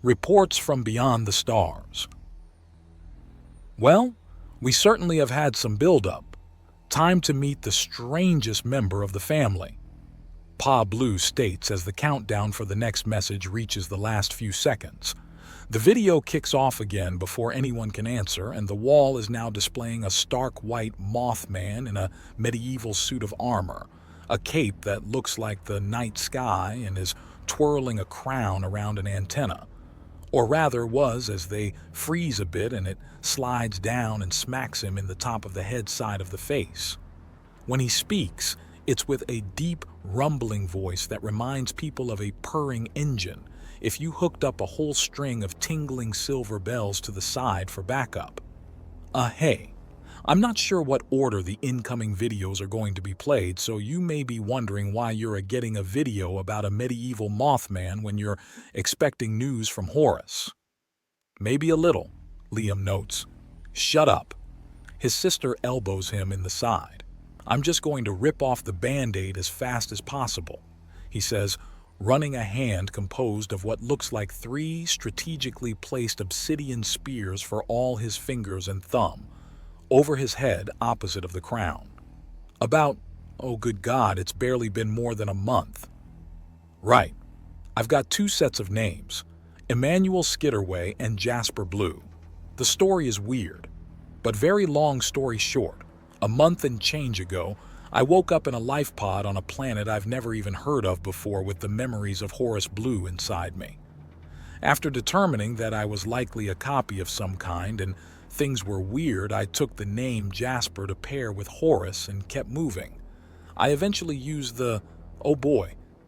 Reports from beyond the stars. Well, we certainly have had some build-up. Time to meet the strangest member of the family. Pa Blue states as the countdown for the next message reaches the last few seconds. The video kicks off again before anyone can answer, and the wall is now displaying a stark white Mothman in a medieval suit of armor, a cape that looks like the night sky and is twirling a crown around an antenna. Or rather was, as they freeze a bit and it slides down and smacks him in the top of the head side of the face. When he speaks, it's with a deep, rumbling voice that reminds people of a purring engine if you hooked up a whole string of tingling silver bells to the side for backup. Hey, I'm not sure what order the incoming videos are going to be played, so you may be wondering why you're getting a video about a medieval Mothman when you're expecting news from Horus. Maybe a little, Liam notes. Shut up. His sister elbows him in the side. I'm just going to rip off the Band-Aid as fast as possible, he says, running a hand composed of what looks like 3 strategically placed obsidian spears for all his fingers and thumb, over his head opposite of the crown. About, oh good God, it's barely been more than a month. Right. I've got 2 sets of names, Emmanuel Skitterway and Jasper Blue. The story is weird, but very long story short, a month and change ago, I woke up in a life pod on a planet I've never even heard of before with the memories of Horus Blue inside me. After determining that I was likely a copy of some kind and things were weird, I took the name Jasper to pair with Horus and kept moving. I eventually used the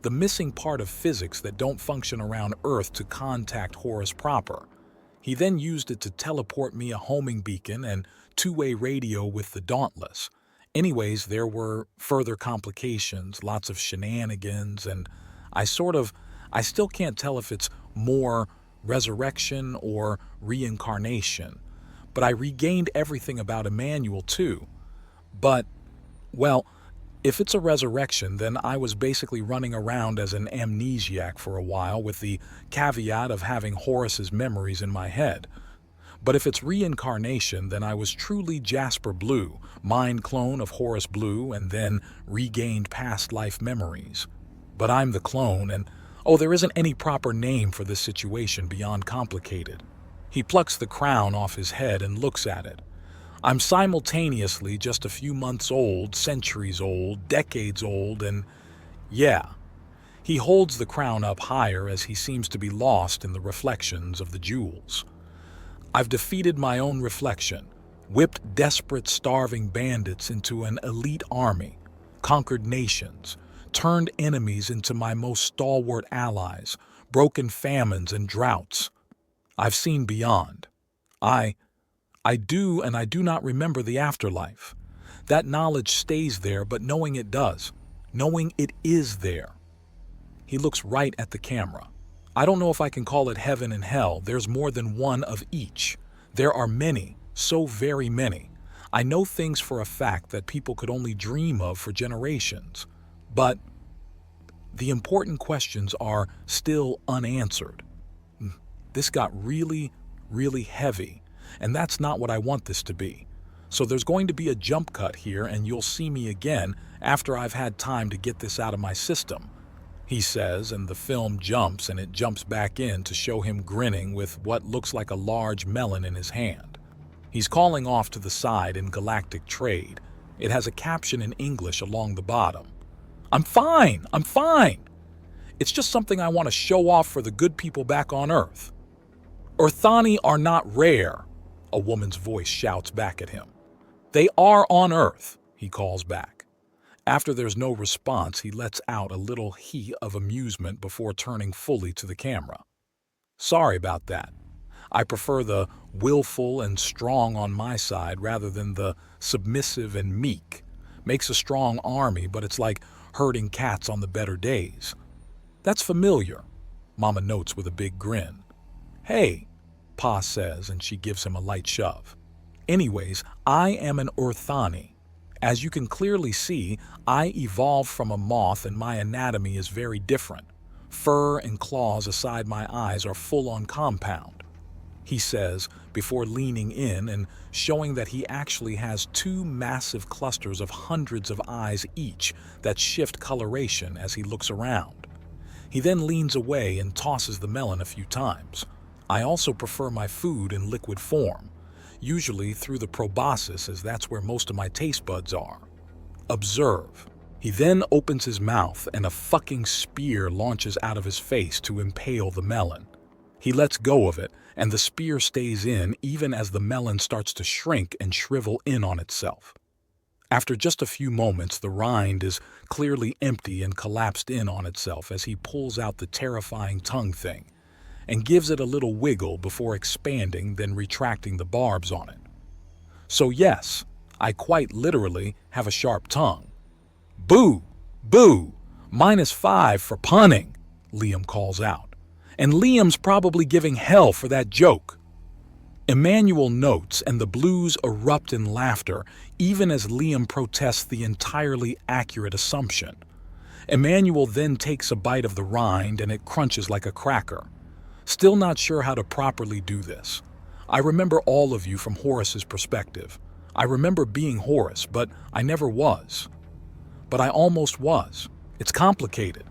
missing part of physics that don't function around Earth to contact Horus proper. He then used it to teleport me a homing beacon and 2-way radio with the Dauntless. Anyways, there were further complications, lots of shenanigans, and I still can't tell if it's more resurrection or reincarnation. But I regained everything about Emmanuel too. But, well, if it's a resurrection, then I was basically running around as an amnesiac for a while with the caveat of having Horus's memories in my head. But if it's reincarnation, then I was truly Jasper Blue, mind clone of Horus Blue, and then regained past life memories. But I'm the clone, and there isn't any proper name for this situation beyond complicated. He plucks the crown off his head and looks at it. I'm simultaneously just a few months old, centuries old, decades old, and yeah. He holds the crown up higher as he seems to be lost in the reflections of the jewels. I've defeated my own reflection, whipped desperate, starving bandits into an elite army, conquered nations, turned enemies into my most stalwart allies, broken famines and droughts. I've seen beyond. I do not remember the afterlife. That knowledge stays there, but knowing it does, knowing it is there. He looks right at the camera. I don't know if I can call it heaven and hell. There's more than one of each. There are many, so very many. I know things for a fact that people could only dream of for generations. But the important questions are still unanswered. This got really, really heavy, and that's not what I want this to be. So there's going to be a jump cut here, and you'll see me again after I've had time to get this out of my system, he says, and the film jumps and it jumps back in to show him grinning with what looks like a large melon in his hand. He's calling off to the side in galactic trade. It has a caption in English along the bottom. I'm fine. It's just something I want to show off for the good people back on Earth. Earthani are not rare, a woman's voice shouts back at him. They are on Earth, he calls back. After there's no response, he lets out a little hee of amusement before turning fully to the camera. Sorry about that. I prefer the willful and strong on my side rather than the submissive and meek. Makes a strong army, but it's like herding cats on the better days. That's familiar, Mama notes with a big grin. Hey, Pa says, and she gives him a light shove. Anyways, I am an Orthani. As you can clearly see, I evolved from a moth and my anatomy is very different. Fur and claws aside my eyes are full on compound, he says before leaning in and showing that he actually has two massive clusters of hundreds of eyes each that shift coloration as he looks around. He then leans away and tosses the melon a few times. I also prefer my food in liquid form, usually through the proboscis, as that's where most of my taste buds are. Observe. He then opens his mouth and a fucking spear launches out of his face to impale the melon. He lets go of it and the spear stays in even as the melon starts to shrink and shrivel in on itself. After just a few moments, the rind is clearly empty and collapsed in on itself as he pulls out the terrifying tongue thing and gives it a little wiggle before expanding, then retracting the barbs on it. So yes, I quite literally have a sharp tongue. Boo! Boo! -5 for punning, Liam calls out. And Liam's probably giving hell for that joke. Emmanuel notes and the blues erupt in laughter even as Liam protests the entirely accurate assumption. Emmanuel then takes a bite of the rind and it crunches like a cracker. Still not sure how to properly do this. I remember all of you from Horace's perspective. I remember being Horace, but I never was. But I almost was. It's complicated.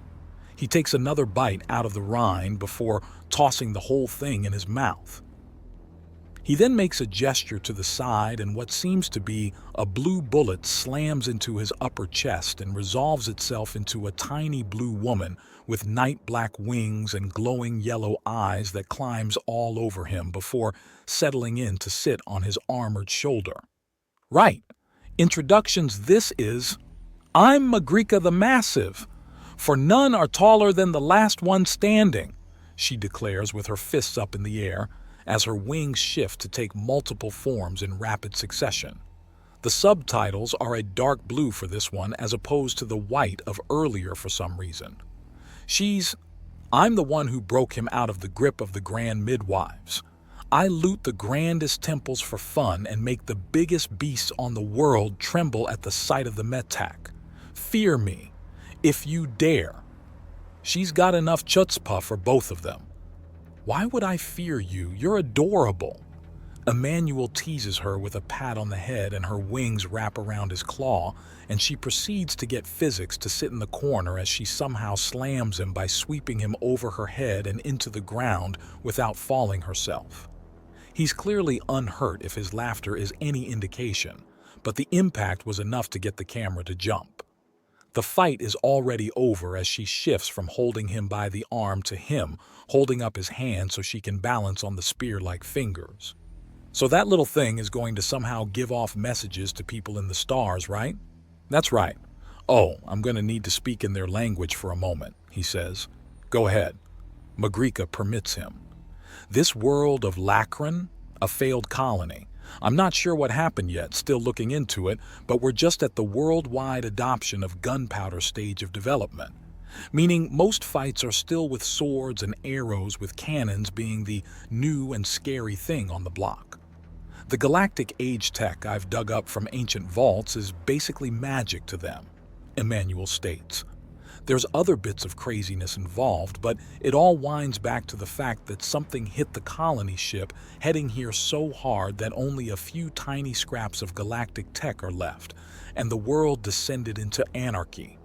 He takes another bite out of the rind before tossing the whole thing in his mouth. He then makes a gesture to the side and what seems to be a blue bullet slams into his upper chest and resolves itself into a tiny blue woman with night black wings and glowing yellow eyes that climbs all over him before settling in to sit on his armored shoulder. Right. Introductions. This is I'm Magrika the Massive, for none are taller than the last one standing, she declares with her fists up in the air as her wings shift to take multiple forms in rapid succession. The subtitles are a dark blue for this one as opposed to the white of earlier for some reason. I'm the one who broke him out of the grip of the grand midwives. I loot the grandest temples for fun and make the biggest beasts on the world tremble at the sight of the metak. Fear me, if you dare. She's got enough chutzpah for both of them. Why would I fear you? You're adorable. Emmanuel teases her with a pat on the head and her wings wrap around his claw, and she proceeds to get physics to sit in the corner as she somehow slams him by sweeping him over her head and into the ground without falling herself. He's clearly unhurt if his laughter is any indication, but the impact was enough to get the camera to jump. The fight is already over as she shifts from holding him by the arm to him, holding up his hand so she can balance on the spear-like fingers. So that little thing is going to somehow give off messages to people in the stars, right? That's right. Oh, I'm going to need to speak in their language for a moment, he says. Go ahead. Magrika permits him. This world of Lakran, a failed colony. I'm not sure what happened yet, still looking into it, but we're just at the worldwide adoption of gunpowder stage of development. Meaning most fights are still with swords and arrows, with cannons being the new and scary thing on the block. The galactic age tech I've dug up from ancient vaults is basically magic to them, Emmanuel states. There's other bits of craziness involved, but it all winds back to the fact that something hit the colony ship heading here so hard that only a few tiny scraps of galactic tech are left, and the world descended into anarchy.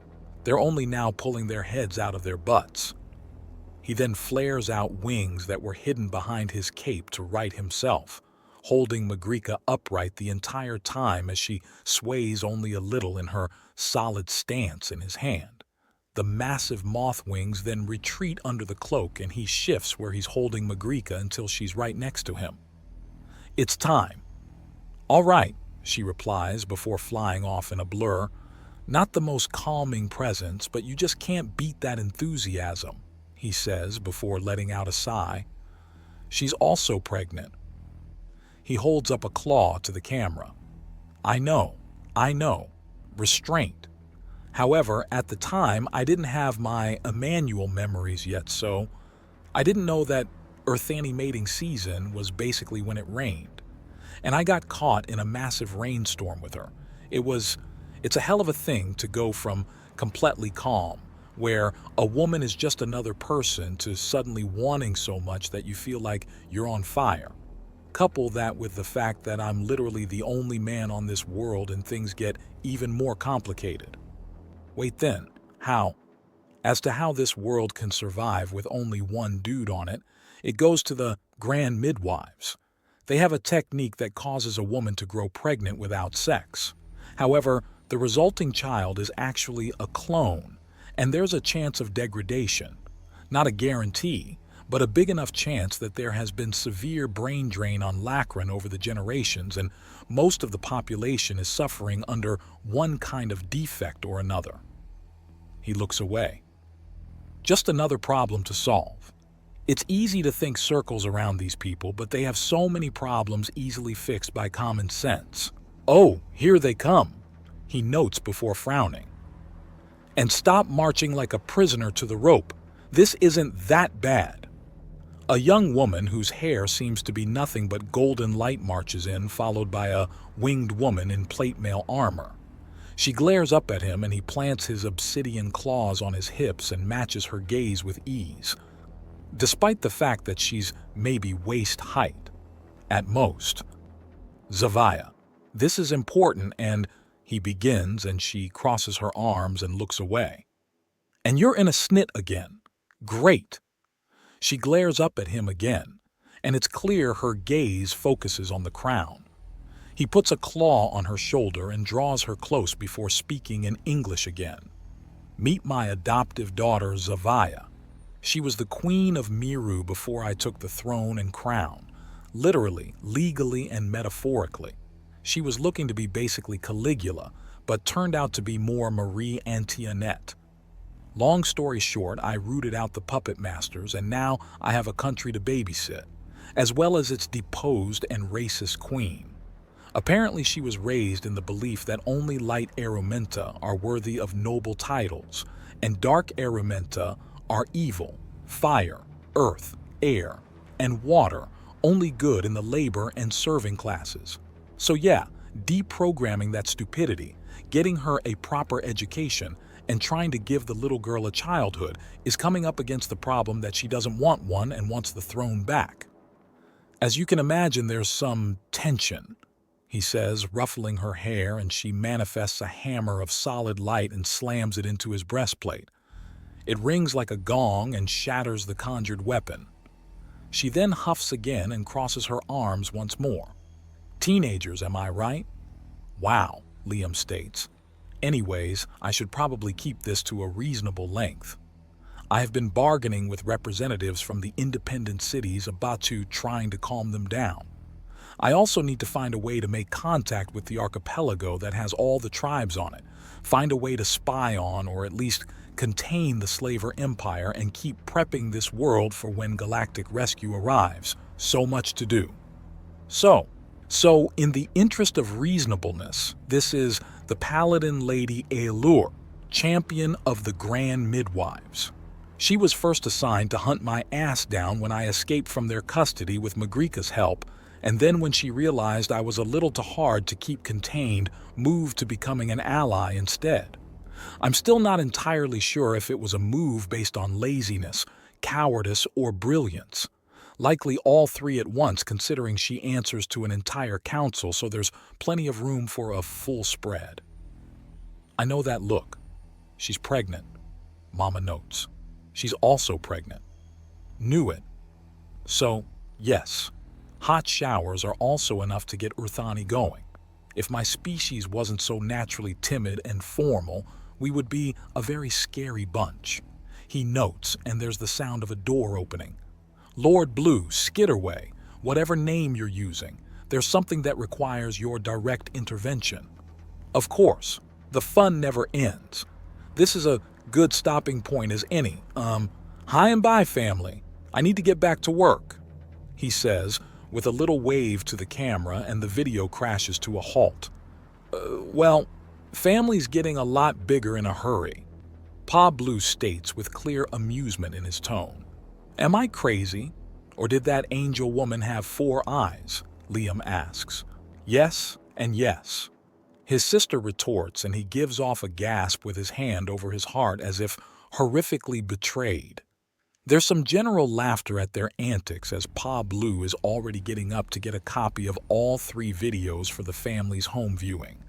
They're only now pulling their heads out of their butts. He then flares out wings that were hidden behind his cape to right himself, holding Magrika upright the entire time as she sways only a little in her solid stance in his hand. The massive moth wings then retreat under the cloak and he shifts where he's holding Magrika until she's right next to him. It's time. All right, she replies before flying off in a blur. Not the most calming presence, but you just can't beat that enthusiasm, he says before letting out a sigh. She's also pregnant. He holds up a claw to the camera. I know. Restraint. However, at the time, I didn't have my Emmanuel memories yet, so I didn't know that Earthani mating season was basically when it rained. And I got caught in a massive rainstorm with her. It's a hell of a thing to go from completely calm, where a woman is just another person to suddenly wanting so much that you feel like you're on fire. Couple that with the fact that I'm literally the only man on this world and things get even more complicated. Wait then, how? As to how this world can survive with only one dude on it, it goes to the grand midwives. They have a technique that causes a woman to grow pregnant without sex. However, the resulting child is actually a clone, and there's a chance of degradation. Not a guarantee, but a big enough chance that there has been severe brain drain on Lachlan over the generations, and most of the population is suffering under one kind of defect or another. He looks away. Just another problem to solve. It's easy to think circles around these people, but they have so many problems easily fixed by common sense. Oh, here they come, he notes before frowning. And stop marching like a prisoner to the rope. This isn't that bad. A young woman whose hair seems to be nothing but golden light marches in, followed by a winged woman in plate mail armor. She glares up at him and he plants his obsidian claws on his hips and matches her gaze with ease. Despite the fact that she's maybe waist height, at most. Zavaya, this is important, and he begins and she crosses her arms and looks away. And you're in a snit again. Great. She glares up at him again, and it's clear her gaze focuses on the crown. He puts a claw on her shoulder and draws her close before speaking in English again. Meet my adoptive daughter, Zavaya. She was the queen of Miru before I took the throne and crown, literally, legally, and metaphorically. She was looking to be basically Caligula, but turned out to be more Marie Antoinette. Long story short, I rooted out the puppet masters, and now I have a country to babysit, as well as its deposed and racist queen. Apparently she was raised in the belief that only light Arumenta are worthy of noble titles, and dark Arumenta are evil, fire, earth, air, and water, only good in the labor and serving classes. So yeah, deprogramming that stupidity, getting her a proper education, and trying to give the little girl a childhood is coming up against the problem that she doesn't want one and wants the throne back. As you can imagine, there's some tension, he says, ruffling her hair, and she manifests a hammer of solid light and slams it into his breastplate. It rings like a gong and shatters the conjured weapon. She then huffs again and crosses her arms once more. Teenagers, am I right? Wow, Liam states. Anyways, I should probably keep this to a reasonable length. I have been bargaining with representatives from the independent cities about trying to calm them down. I also need to find a way to make contact with the archipelago that has all the tribes on it, find a way to spy on or at least contain the Slaver Empire and keep prepping this world for when galactic rescue arrives. So much to do. So in the interest of reasonableness, this is the Paladin Lady Aelur, champion of the Grand Midwives. She was first assigned to hunt my ass down when I escaped from their custody with Magrika's help, and then when she realized I was a little too hard to keep contained, moved to becoming an ally instead. I'm still not entirely sure if it was a move based on laziness, cowardice, or brilliance. Likely all three at once, considering she answers to an entire council, so there's plenty of room for a full spread. I know that look. She's pregnant, Mama notes. She's also pregnant. Knew it. So, yes, hot showers are also enough to get Urthani going. If my species wasn't so naturally timid and formal, we would be a very scary bunch. He notes, and there's the sound of a door opening. Lord Blue, Skitterway, whatever name you're using, there's something that requires your direct intervention. Of course, the fun never ends. This is a good stopping point as any. Hi and bye, family. I need to get back to work, he says, with a little wave to the camera, and the video crashes to a halt. Well, family's getting a lot bigger in a hurry, Pa Blue states with clear amusement in his tone. Am I crazy? Or did that angel woman have 4 eyes? Liam asks. Yes and yes. His sister retorts, and he gives off a gasp with his hand over his heart as if horrifically betrayed. There's some general laughter at their antics as Pa Blue is already getting up to get a copy of all 3 videos for the family's home viewing.